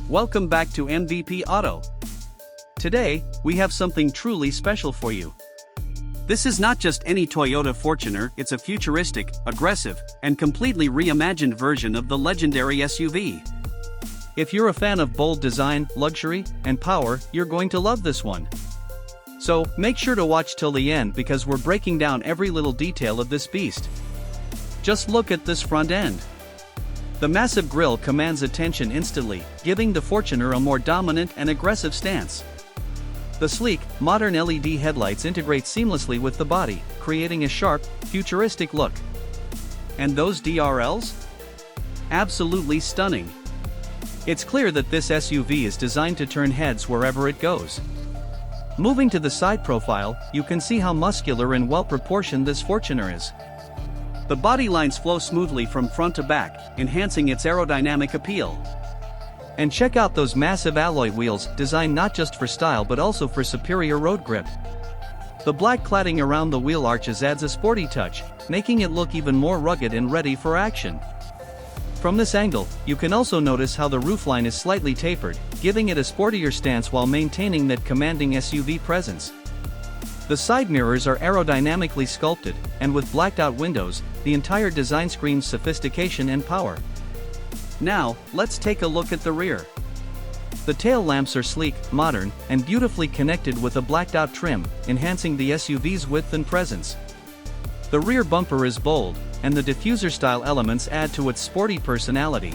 Welcome back to MVP Auto. Today, we have something truly special for you. This is not just any Toyota Fortuner, it's a futuristic, aggressive, and completely reimagined version of the legendary SUV. If you're a fan of bold design, luxury, and power, you're going to love this one. So, make sure to watch till the end because we're breaking down every little detail of this beast. Just look at this front end. The massive grille commands attention instantly, giving the Fortuner a more dominant and aggressive stance. The sleek, modern LED headlights integrate seamlessly with the body, creating a sharp, futuristic look. And those DRLs? Absolutely stunning. It's clear that this SUV is designed to turn heads wherever it goes. Moving to the side profile, you can see how muscular and well-proportioned this Fortuner is. The body lines flow smoothly from front to back, enhancing its aerodynamic appeal. And check out those massive alloy wheels, designed not just for style but also for superior road grip. The black cladding around the wheel arches adds a sporty touch, making it look even more rugged and ready for action. From this angle, you can also notice how the roofline is slightly tapered, giving it a sportier stance while maintaining that commanding SUV presence. The side mirrors are aerodynamically sculpted, and with blacked-out windows, the entire design screams sophistication and power. Now, let's take a look at the rear. The tail lamps are sleek, modern, and beautifully connected with a blacked-out trim, enhancing the SUV's width and presence. The rear bumper is bold, and the diffuser-style elements add to its sporty personality.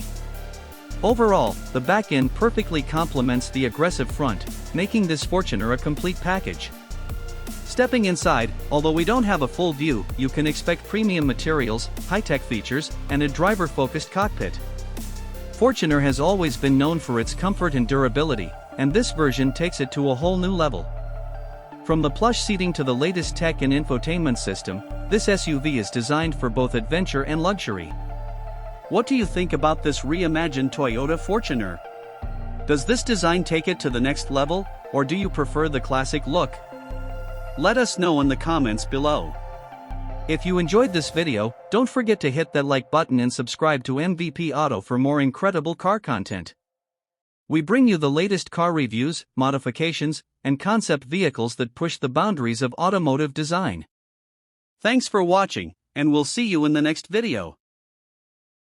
Overall, the back end perfectly complements the aggressive front, making this Fortuner a complete package. Stepping inside, although we don't have a full view, you can expect premium materials, high-tech features, and a driver-focused cockpit. Fortuner has always been known for its comfort and durability, and this version takes it to a whole new level. From the plush seating to the latest tech and infotainment system, this SUV is designed for both adventure and luxury. What do you think about this reimagined Toyota Fortuner? Does this design take it to the next level, or do you prefer the classic look? Let us know in the comments below. If you enjoyed this video, don't forget to hit that like button and subscribe to MVP Auto for more incredible car content. We bring you the latest car reviews, modifications, and concept vehicles that push the boundaries of automotive design. Thanks for watching, and we'll see you in the next video.